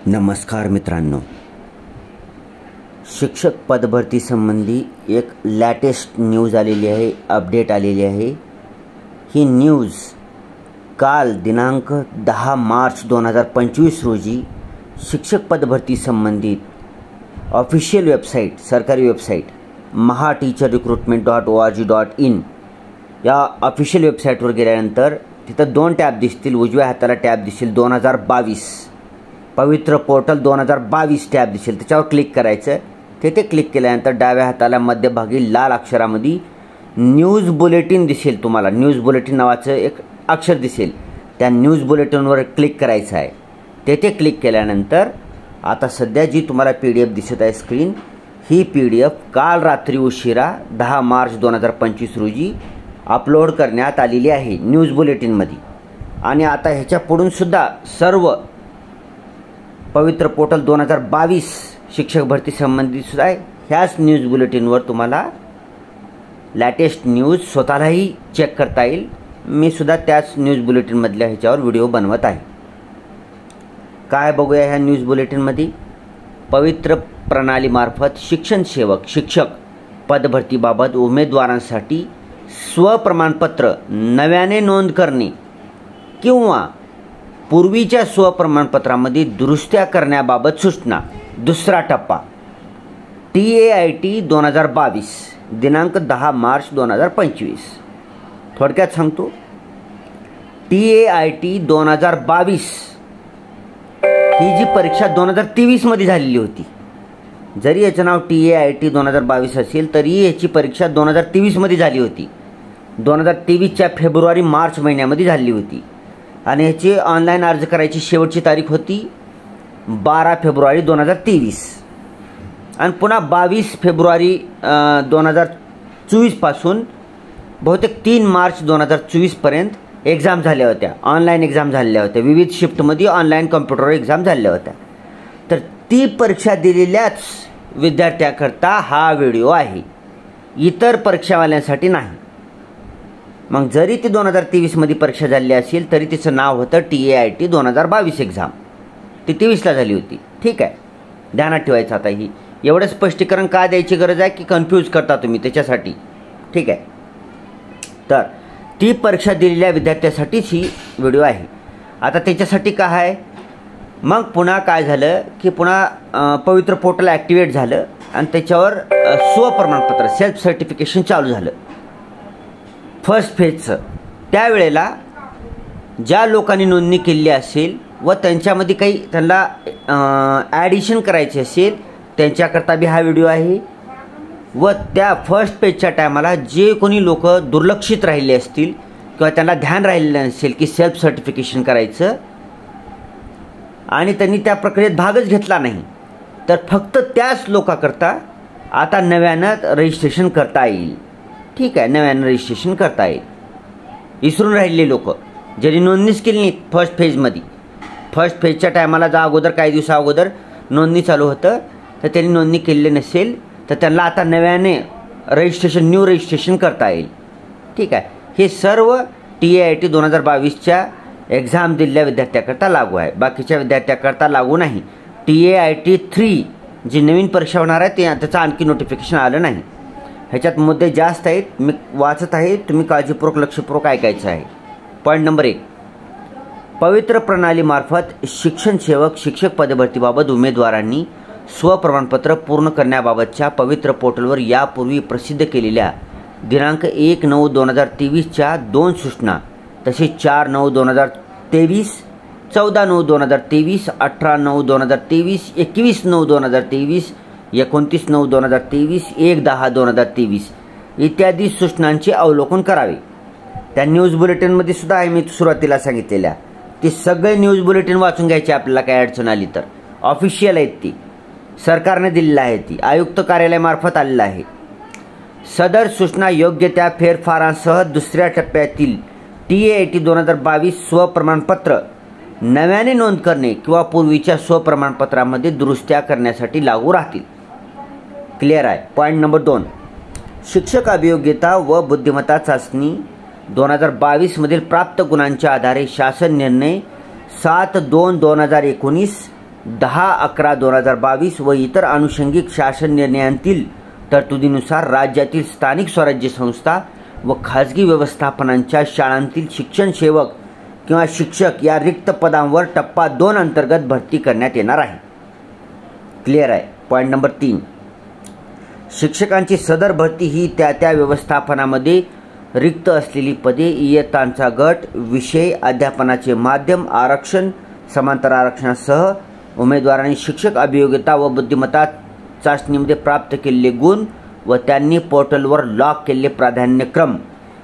नमस्कार मित्रांनो, शिक्षक पदभरती संबंधी एक लेटेस्ट न्यूज आलेली आहे, अपडेट आलेली आहे। ही न्यूज काल दिनांक 10 मार्च 2025 रोजी शिक्षक पदभरती संबंधित ऑफिशियल वेबसाईट, सरकारी वेबसाईट mahateacherrecruitment.org.in या ऑफिशियल वेबसाईटवर गेल्यानंतर तिथं दोन टॅब दिसतील। उजव्या हाताला टॅब दिसेल 2022 पवित्र पोर्टल 2022 टॅब दिसेल, त्याच्यावर क्लिक करायचं। तेथे क्लिक केल्यानंतर डाव्या हाताला मध्यभागी लाल अक्षरामध्ये न्यूज बुलेटिन दिसेल। तुम्हाला न्यूज बुलेटिन नावाचं एक अक्षर दिसेल, त्या न्यूज बुलेटिनवर क्लिक करायचं आहे। तेथे क्लिक केल्यानंतर आता सध्या जी तुम्हाला PDF दिसत आहे स्क्रीन, ही PDF काल रात्री उशिरा 10 मार्च 2025 रोजी अपलोड करण्यात आलेली आहे न्यूज बुलेटिनमध्ये। आणि आता ह्याच्या पुढून सुद्धा सर्व पवित्र पोर्टल 2022 शिक्षक भरती संबंधित सुद्धा ह्याच न्यूज बुलेटिनवर तुम्हाला लेटेस्ट न्यूज स्वतःलाही चेक करता येईल। मी सुद्धा त्याच न्यूज बुलेटिनमधल्या ह्याच्यावर व्हिडिओ बनवत आहे। काय बघूया ह्या न्यूज बुलेटिनमध्ये। पवित्र प्रणालीमार्फत शिक्षण सेवक शिक्षक पदभरतीबाबत उमेदवारांसाठी स्वप्रमाणपत्र नव्याने नोंद करणे किंवा पूर्वीच्या स्वप्रमाणपत्रामध्ये दुरुस्त्या करण्याबाबत सूचना। दुसरा टप्पा TAIT 2022 दिनांक 10 मार्च 2025। थोडक्यात सांगतो, TAIT 2022 ही जी परीक्षा 2023 मध्ये झालेली होती। जरी याचं नाव TAIT 2022 असेल तरी याची परीक्षा 2023 मध्ये झाली होती। 2023च्या फेब्रुवारी मार्च महिन्यामध्ये झाली होती आणि ह्याची ऑनलाईन अर्ज करायची शेवटची तारीख होती 12 फेब्रुवारी 2023 आणि पुन्हा 22 फेब्रुवारी 2024 पासून बहुतेक 3 मार्च 2024 पर्यंत एक्झाम झाल्या होत्या, ऑनलाईन एक्झाम झालेल्या होत्या। विविध शिफ्टमध्ये ऑनलाईन कॉम्प्युटरवर एक्झाम झाल्या होत्या। तर ती परीक्षा दिलेल्याच विद्यार्थ्याकरता हा व्हिडिओ आहे, इतर परीक्षावाल्यांसाठी नाही। मग जरी ती 2023 मध्ये परीक्षा झाली असेल तरी तिचं नाव होतं TAIT 2022 एक्झाम। ती 23ला झाली होती, ठीक आहे, ध्यानात ठेवायचं। आता ही एवढं स्पष्टीकरण का द्यायची गरज आहे की कन्फ्यूज करता तुम्ही त्याच्यासाठी, ठीक आहे। तर ती परीक्षा दिलेल्या विद्यार्थ्यासाठीच ही व्हिडिओ आहे। आता त्याच्यासाठी काय आहे, मग पुन्हा काय झालं की पुन्हा पवित्र पोर्टल ॲक्टिवेट झालं आणि त्याच्यावर स्वप्रमाणपत्र सेल्फ सर्टिफिकेशन चालू झालं फर्स्ट फेजचं। त्यावेळेला ज्या लोकांनी नोंदणी केली असेल व त्यांच्यामध्ये काही त्यांना ॲडिशन करायचे असेल त्यांच्याकरता बी हा व्हिडिओ आहे। व त्या फर्स्ट पेजच्या टायमाला जे कोणी लोक दुर्लक्षित राहिले असतील किंवा त्यांना ध्यान राहिलेलं नसेल की सेल्फ सर्टिफिकेशन करायचं आणि त्यांनी त्या प्रक्रियेत भागच घेतला नाही, तर फक्त त्याच लोकांकरता आता नव्यानं रजिस्ट्रेशन करता येईल, ठीक आहे, नव्यानं रजिस्ट्रेशन करता येईल। विसरून राहिलेले लोक ज्यांनी नोंदणीच केली नाही फर्स्ट फेजमध्ये, फर्स्ट फेजच्या टायमाला जा अगोदर काही दिवसा अगोदर नोंदणी चालू होतं, तर त्यांनी नोंदणी केलेली नसेल तर त्यांना आता नव्याने न्यू रजिस्ट्रेशन करता येईल, ठीक आहे। हे सर्व TAIT 2022च्या एक्झाम दिलेल्या विद्यार्थ्याकरता लागू आहे, बाकीच्या विद्यार्थ्याकरता लागू नाही। TAIT 3 जी नवीन परीक्षा होणार आहे त्याचं आणखी नोटिफिकेशन आलं नाही। ह्याच्यात मुद्दे जास्त आहेत, मी वाचत आहे, तुम्ही काळजीपूर्वक लक्षपूर्वक ऐकायचं आहे। पॉईंट नंबर 1, पवित्र प्रणालीमार्फत शिक्षण सेवक शिक्षक पदभरतीबाबत उमेदवारांनी स्वप्रमाणपत्र पूर्ण करण्याबाबतच्या पवित्र पोर्टलवर यापूर्वी प्रसिद्ध केलेल्या दिनांक 1/9/2023च्या 2 सूचना, तसेच 4/9/2023, 14/9/2023, 18/9/2023, 21/9/2023, 29/9/2023, 1/10/2023 इत्यादी सूचनांचे अवलोकन करावे। त्या न्यूज बुलेटिनमध्ये सुद्धा आहे, मी सुरुवातीला सांगितलेल्या ती सगळे न्यूज बुलेटिन वाचून घ्यायचे आपल्याला काय अडचण आली तर। ऑफिशियल आहेत, ती सरकारने दिलेली आहे, ती आयुक्त कार्यालयामार्फत आलेलं आहे। सदर सूचना योग्य त्या फेरफारांसह दुसऱ्या टप्प्यातील TAIT 2022 स्वप्रमाणपत्र नव्याने नोंद करणे किंवा पूर्वीच्या स्वप्रमाणपत्रामध्ये दुरुस्त्या करण्यासाठी लागू राहतील। क्लिअर आहे। पॉईंट नंबर 2, शिक्षक अभियोग्यता व बुद्धिमत्ता चाचणी 2022 मधील प्राप्त गुणांच्या आधारे शासन निर्णय 7/2/2019 10/11/2022 व इतर अनुषंगिक शासन निर्णयांतील तरतुदीनुसार राज्यातील स्थानिक स्वराज्य संस्था व खाजगी व्यवस्थापनांच्या शाळांतील शिक्षण सेवक किंवा शिक्षक या रिक्त पदांवर टप्पा 2 अंतर्गत भरती करण्यात येणार आहे. क्लिअर आहे. पॉईंट नंबर 3, शिक्षकांची सदर भरती ही त्या व्यवस्थापनामध्ये रिक्त असलेली पदे, इयत्तांचा गट, विषय, अध्यापनाचे माध्यम, आरक्षण, समांतर आरक्षणासह उमेदवारांनी शिक्षक अभियोग्यता व बुद्धिमत्ता चाचणीमध्ये प्राप्त केलेले गुण व त्यांनी पोर्टलवर लॉक केलेले प्राधान्यक्रम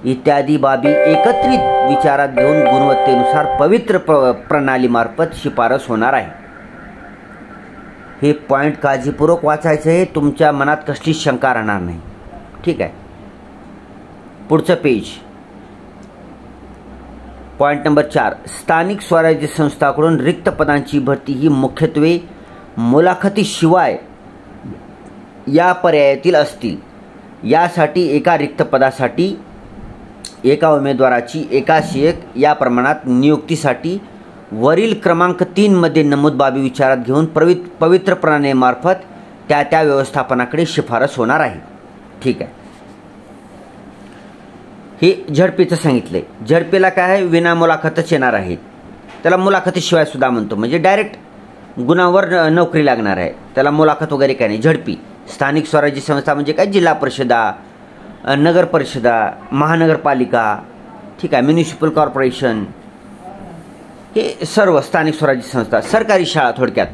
इत्यादी बाबी एकत्रित विचारात घेऊन गुणवत्तेनुसार पवित्र प्रणालीमार्फत शिफारस होणार आहे. हे पॉईंट काळजीपूर्वक वाचायचं आहे, तुमच्या मनात कसलीच शंका राहणार नाही. ठीक आहे. पुढचं पेज. पॉईंट नंबर 4, स्थानिक स्वराज्य संस्थांकडून रिक्त पदांची भरती ही मुख्यत्वे मुलाखतीशिवाय या पर्यायातील असतील. यासाठी एका रिक्त पदासाठी एका उमेदवाराची एकास एक या प्रमाणात नियुक्तीसाठी वरील क्रमांक 3 मध्ये नमूद बाबी विचारात घेऊन पवित्र प्रणालीमार्फत त्या व्यवस्थापनाकडे शिफारस होणार आहे. ठीक आहे. हे झडपीचं सांगितलंय. झडपीला काय आहे, विना मुलाखतच येणार आहेत. त्याला मुलाखतीशिवाय सुद्धा म्हणतो, म्हणजे डायरेक्ट गुणावर नोकरी लागणार आहे. त्याला मुलाखत वगैरे काय नाही. झडपी स्थानिक स्वराज्य संस्था म्हणजे काय, जिल्हा परिषदा, नगर परिषदा, महानगरपालिका, ठीक आहे, म्युनिसिपल कॉर्पोरेशन, हे सर्व स्थानिक स्वराज्य संस्था. सरकारी शाळा, थोडक्यात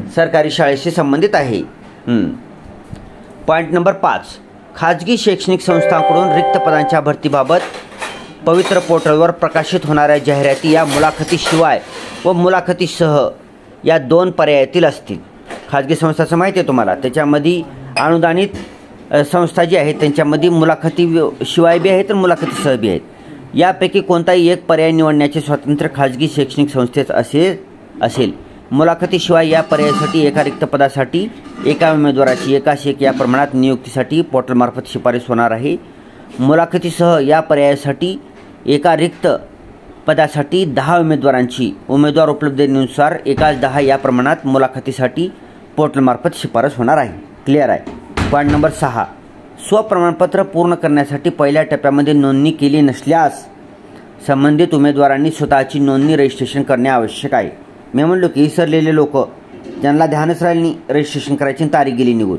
सरकारी शाळेशी संबंधित आहे. पॉईंट नंबर 5, खाजगी शैक्षणिक संस्थांकडून रिक्त पदांच्या भरतीबाबत पवित्र पोर्टलवर प्रकाशित होणाऱ्या जाहिराती या मुलाखतीशिवाय व मुलाखतीसह या 2 पर्यायातील असतील. खाजगी संस्थाचं माहिती आहे तुम्हाला, त्याच्यामध्ये अनुदानित संस्था जी आहेत त्यांच्यामध्ये मुलाखतीशिवाय बी आहेत आणि मुलाखतीसह बी आहेत. यापैकी कोणताही एक पर्याय निवडण्याचे स्वातंत्र्य खाजगी शैक्षणिक संस्थेत असेल. मुलाखतीशिवाय या पर्यायासाठी एका रिक्त पदासाठी एका उमेदवाराची एकास एक या प्रमाणात नियुक्तीसाठी पोर्टलमार्फत शिफारस होणार आहे. मुलाखतीसह या पर्यायासाठी एका रिक्त पदासाठी 10 उमेदवारांची उमेदवार उपलब्धतेनुसार एकाच 10 या प्रमाणात मुलाखतीसाठी पोर्टलमार्फत शिफारस होणार आहे. क्लिअर आहे. पॉईंट नंबर 6, स्वप्रमाणपत्र पूर्ण करण्यासाठी पहिल्या टप्प्यामध्ये नोंदणी केली नसल्यास संबंधित उमेदवारांनी स्वतःची नोंदणी रजिस्ट्रेशन करणे आवश्यक आहे. मी म्हणलो की विसरलेले लोक ज्यांना ध्यानच राहिलं नाही रजिस्ट्रेशन करायची तारीख गेली निघून,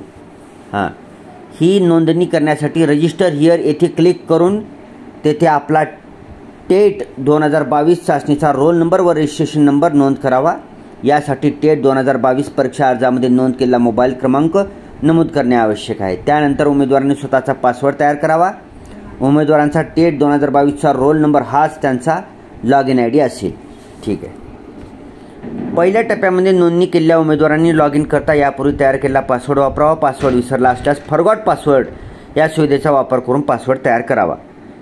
ही नोंदणी करण्यासाठी रजिस्टर हिअर येथे क्लिक करून तेथे आपला टेट 2022 चाचणीचा रोल नंबर व रजिस्ट्रेशन नंबर नोंद करावा. यासाठी टेट 2022 परीक्षा अर्जामध्ये नोंद केलेला मोबाईल क्रमांक नमूद करणे आवश्यक आहे. त्यानंतर उमेदवारांनी स्वतःचा पासवर्ड तयार करावा. उमेदवारांचा टेट 2022चा रोल नंबर हाच त्यांचा लॉग इन ID असेल. ठीक आहे. पहिल्या टप्प्यामध्ये नोंदणी केलेल्या उमेदवारांनी लॉग इन करता यापूर्वी तयार केलेला पासवर्ड वापरावा. पासवर्ड विसरला असल्यास फॉरगॉट पासवर्ड या सुविधेचा वापर करून पासवर्ड तयार करावा.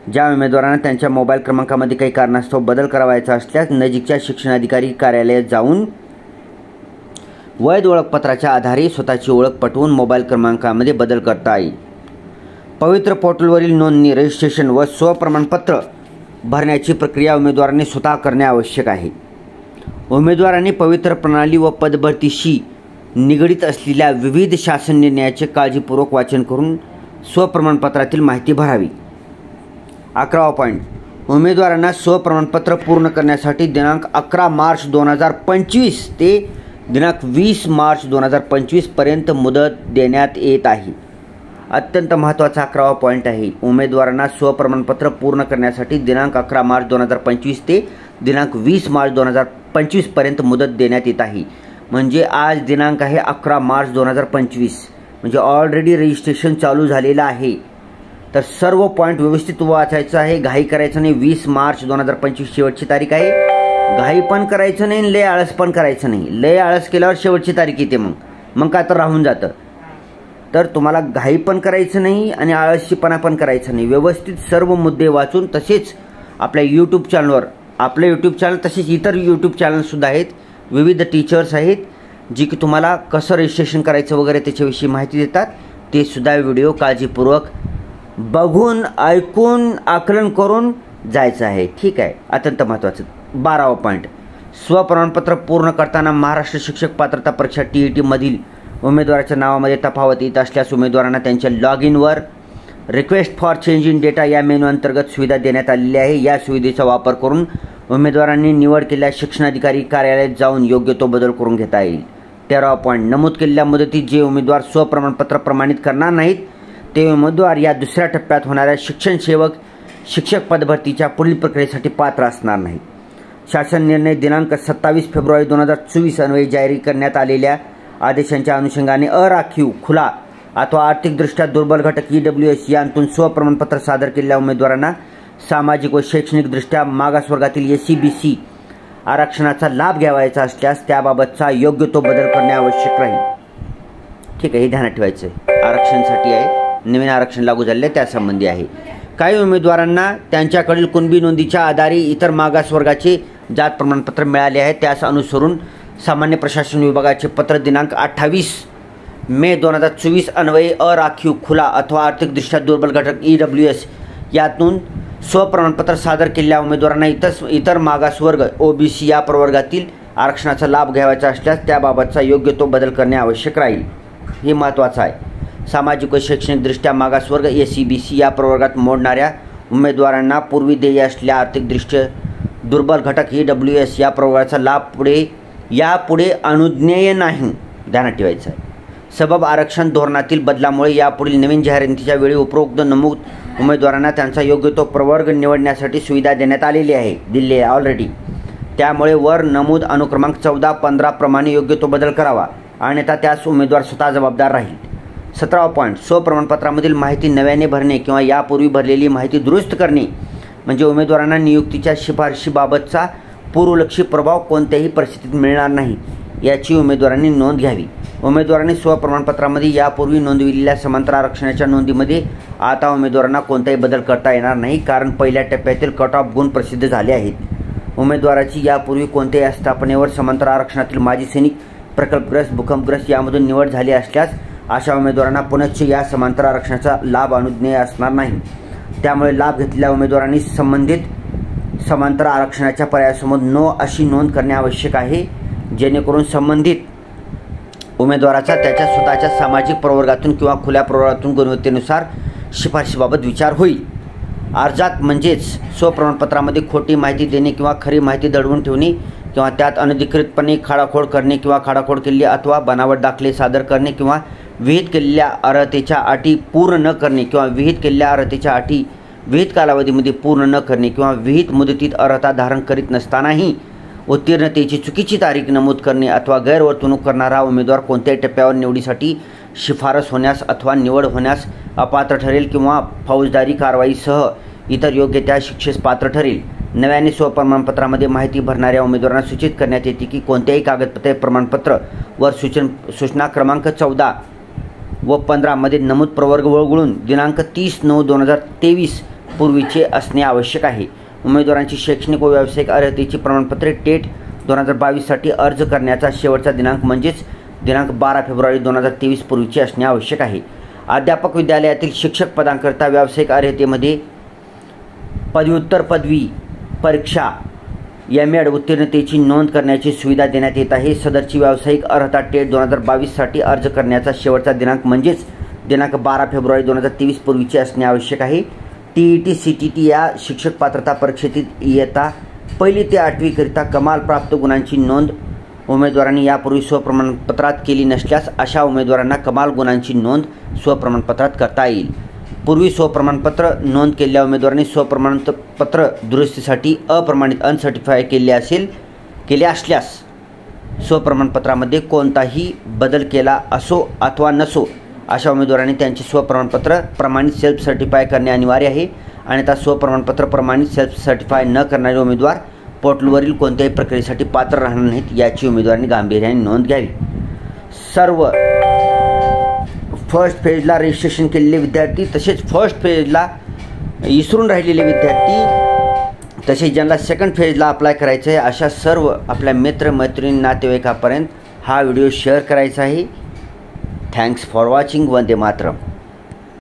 ज्या उमेदवारांना त्यांच्या मोबाईल क्रमांकामध्ये काही कारणास्तव बदल करावायचा असल्यास नजीकच्या शिक्षणाधिकारी कार्यालयात जाऊन वैध ओळखपत्राच्या आधारे स्वतःची ओळख पटवून मोबाईल क्रमांकामध्ये बदल करता येईल. पवित्र पोर्टलवरील नोंदणी, रजिस्ट्रेशन व स्वप्रमाणपत्र भरण्याची प्रक्रिया उमेदवारांनी स्वतः करणे आवश्यक आहे. उमेदवारांनी पवित्र प्रणाली व पदभरतीशी निगडित असलेल्या विविध शासन निर्णयाचे काळजीपूर्वक वाचन करून स्वप्रमाणपत्रातील माहिती भरावी. 11वा पॉईंट, उमेदवारांना स्वप्रमाणपत्र पूर्ण करण्यासाठी दिनांक 11 मार्च 2025 ते दिनांक 20 मार्च 2025 पर्यंत मुदत देण्यात येत आहे. अत्यंत महत्त्वाचा 11वा पॉईंट आहे. उमेदवारांना स्वप्रमाणपत्र पूर्ण करण्यासाठी दिनांक 11 मार्च 2025 ते दिनांक 20 मार्च 2025 पर्यंत मुदत देण्यात येत आहे. म्हणजे आज दिनांक आहे 11 मार्च 2025, म्हणजे ऑलरेडी रजिस्ट्रेशन चालू झालेलं आहे. तर सर्व पॉईंट व्यवस्थित वाचायचं आहे, घाई करायचं नाही. 20 मार्च 2025 शेवटची तारीख आहे. घाई पण करायचं नाही, लय आळस पण करायचं नाही. लय आळस केल्यावर शेवटची तारीख येते, मग काय तर राहून जातं. तर तुम्हाला घाई पण करायचं नाही आणि आळशीपणा पण करायचं नाही. व्यवस्थित सर्व मुद्दे वाचून, तसेच आपल्या यूट्यूब चॅनलवर, आपलं यूट्यूब चॅनल तसेच इतर यूट्यूब चॅनलसुद्धा आहेत, विविध टीचर्स आहेत जी की तुम्हाला कसं रजिस्ट्रेशन करायचं वगैरे त्याच्याविषयी माहिती देतात. ते सुद्धा व्हिडिओ काळजीपूर्वक बघून, ऐकून, आकलन करून जायचं आहे. ठीक आहे. अत्यंत महत्त्वाचं 12वा पॉईंट, स्वप्रमाणपत्र पूर्ण करताना महाराष्ट्र शिक्षक पात्रता परीक्षा TET मधील उमेदवाराच्या नावामध्ये तफावत येत असल्यास उमेदवारांना त्यांच्या लॉग इनवर request for change in data या मेनू अंतर्गत सुविधा देण्यात आलेली आहे। या सुविधेचा वापर करून उमेदवारांनी निवड केलेल्या शिक्षणाधिकारी कार्यालयात जाऊन योग्य तो बदल करून घेता येईल। 13 पॉईंट नमूद केलेल्या मुदतीत जे उमेदवार स्वप्रमाणपत्र प्रमाणित करणार नाहीत ते उमेदवार या दुसऱ्या टप्प्यात होणाऱ्या शिक्षण सेवक शिक्षक पदभरतीच्या पुढील प्रक्रियेसाठी पात्र असणार नाहीत। शासन निर्णय दिनांक 27 फेब्रुवारी 2024 अन्वये जारी करण्यात आलेल्या आदेशांच्या अनुषंगाने अराखीव, खुला अथवा आर्थिकदृष्ट्या दुर्बल घटक EWS यांतून स्वप्रमाणपत्र सादर केलेल्या उमेदवारांना सामाजिक व शैक्षणिकदृष्ट्या मागासवर्गातील SC/BC आरक्षणाचा लाभ घ्यावायचा असल्यास त्याबाबतचा योग्य तो बदल करणे आवश्यक राहील। ठीक आहे, हे ध्यानात ठेवायचं आहे। आरक्षणासाठी आहे, नवीन आरक्षण लागू झाले त्यासंबंधी आहे। काही उमेदवारांना त्यांच्याकडील कुणबी नोंदीच्या आधारे इतर मागासवर्गाचे जात प्रमाणपत्र मिळाले आहे। त्यास अनुसरून सामान्य प्रशासन विभागाचे पत्र दिनांक 28 मे 2024 अन्वये अराखीव, खुला अथवा आर्थिकदृष्ट्या दुर्बल घटक EWS यातून स्वप्रमाणपत्र सादर केलेल्या उमेदवारांना इतर मागासवर्ग OBC या प्रवर्गातील आरक्षणाचा लाभ घ्यावायचा असल्यास त्याबाबतचा योग्य तो बदल करणे आवश्यक राहील। हे महत्त्वाचं आहे। सामाजिक व शैक्षणिकदृष्ट्या मागासवर्ग SC/BC या प्रवर्गात मोडणाऱ्या उमेदवारांना पूर्वी देय असलेल्या आर्थिकदृष्ट्या दुर्बल घटक EWS या प्रवर्गाचा लाभ यापुढे अनुज्ञेय नाही, ध्यानात ठेवायचं आहे। सबब आरक्षण धोरणातील बदलामुळे यापुढील नवीन जाहिरातीच्या वेळी उपरोक्त नमूद उमेदवारांना त्यांचा योग्य तो प्रवर्ग निवडण्यासाठी सुविधा देण्यात आलेली आहे, दिली आहे ऑलरेडी। त्यामुळे वर नमूद अनुक्रमांक 14, 15 प्रमाणे योग्य तो बदल करावा, अन्यथा त्यास उमेदवार स्वतः जबाबदार राहील। 17 पॉईंट स्वप्रमाणपत्रामधील माहिती नव्याने भरणे किंवा यापूर्वी भरलेली माहिती दुरुस्त करणे म्हणजे उमेदवारांना नियुक्तीच्या शिफारशीबाबतचा पूर्वलक्षी प्रभाव कोणत्याही परिस्थितीत मिळणार नाही याची उमेदवारांनी नोंद घ्यावी। उमेदवारांनी स्वप्रमाणपत्रामध्ये यापूर्वी नोंदविलेल्या समांतर आरक्षणाच्या नोंदीमध्ये आता उमेदवारांना कोणताही बदल करता येणार नाही, कारण पहिल्या टप्प्यातील कट ऑफ गुण प्रसिद्ध झाले आहेत। उमेदवाराची यापूर्वी कोणत्याही आस्थापनेवर समांतर आरक्षणातील माजी सैनिक, प्रकल्पग्रस्त, भूकंपग्रस्त यामधून निवड झाली असल्यास अशा उमेदवारांना पुनश्च या समांतर आरक्षणाचा लाभ अनुज्ञेय असणार नाही। त्यामुळे लाभ घेतलेल्या उमेदवारांनी संबंधित समांतर आरक्षणाच्या पर्यायासमोर नो अशी नोंद करणे आवश्यक आहे, जेणेकरून संबंधित उमेदवाराचा त्याच्या स्वतःच्या सामाजिक प्रवर्गातून किंवा खुल्या प्रवर्गातून गुणवत्तेनुसार शिफारशीबाबत विचार होईल। अर्जात म्हणजेच स्वप्रमाणपत्रामध्ये खोटी माहिती देणे किंवा खरी माहिती दडवून ठेवणे किंवा त्यात अनधिकृतपणे खाडाखोड करणे किंवा खाडाखोड केलेली अथवा बनावट दाखले सादर करणे किंवा विहित केलेल्या अर्हतेच्या अटी पूर्ण न करणे किंवा विहित केलेल्या अर्हतेच्या अटी विहित कालावधीमध्ये पूर्ण न करणे किंवा विहित मुदतीत अर्हता धारण करीत नसतानाही उत्तीर्णतेची चुकीची तारीख नमूद करणे अथवा गैरवर्तणूक करणारा उमेदवार कोणत्याही टप्प्यावर निवडीसाठी शिफारस होण्यास अथवा निवड होण्यास अपात्र ठरेल किंवा फौजदारी कारवाईसह इतर योग्य त्या शिक्षेस पात्र ठरेल। नव्याने स्वप्रमाणपत्रामध्ये माहिती भरणाऱ्या उमेदवारांना सूचित करण्यात येते की कोणत्याही कागदपत्रे प्रमाणपत्र वर सूचना क्रमांक 14 व 15 मध्ये नमूद प्रवर्ग वगळून दिनांक 30/9/2023 पूर्वीचे असणे आवश्यक आहे। उमेदवारांची शैक्षणिक व व्यावसायिक अर्हतेची प्रमाणपत्रे टेट 2022 साठी अर्ज करण्याचा शेवटचा दिनांक म्हणजेच दिनांक 12 फेब्रुवारी 2023 पूर्वीचे असणे आवश्यक आहे। अध्यापक विद्यालयातील शिक्षक पदांकरिता व्यावसायिक अर्हतेमध्ये पदव्युत्तर पदवी परीक्षा MAd उत्तीर्णतेची नोंद करण्याची सुविधा देण्यात येत आहे। सदरची व्यावसायिक अर्हता टेट 2022 साठी अर्ज करण्याचा शेवटचा दिनांक म्हणजेच दिनांक 12 फेब्रुवारी 2023 पूर्वीचे असणे आवश्यक आहे। TET CTT या शिक्षक पात्रता परीक्षेतील इयत्ता 1ली ते 8वी करिता कमाल प्राप्त गुणांची नोंद उमेदवारांनी यापूर्वी स्वप्रमाणपत्रात केली नसल्यास अशा उमेदवारांना कमाल गुणांची नोंद स्वप्रमाणपत्रात करता येईल। पूर्वी स्वप्रमाणपत्र नोंद केलेल्या उमेदवारांनी स्वप्रमाणपत्र दुरुस्तीसाठी अप्रमाणित अनसर्टिफाय केले असल्यास स्वप्रमाणपत्रामध्ये कोणताही बदल केला असो अथवा नसो अशा उमेदवारांनी त्यांचे स्वप्रमाणपत्र प्रमाणित सेल्फ सर्टिफाय करणे अनिवार्य आहे। आणि त्या स्वप्रमाणपत्र प्रमाणित सेल्फ सर्टिफाय न करणारे उमेदवार पोर्टलवरील कोणत्याही प्रक्रियेसाठी पात्र राहणार नाहीत याची उमेदवारांनी गांभीर्याने नोंद घ्यावी। सर्व फर्स्ट फेजला रजिस्ट्रेशन केलेले विद्यार्थी तसेच फर्स्ट फेजला विसरून राहिलेले विद्यार्थी तसेच ज्यांना सेकंड फेजला अप्लाय करायचं आहे अशा सर्व आपल्या मित्र मैत्रिणी नातेवाईकांपर्यंत हा व्हिडिओ शेअर करायचा आहे। Thanks for watching. Vande Mataram.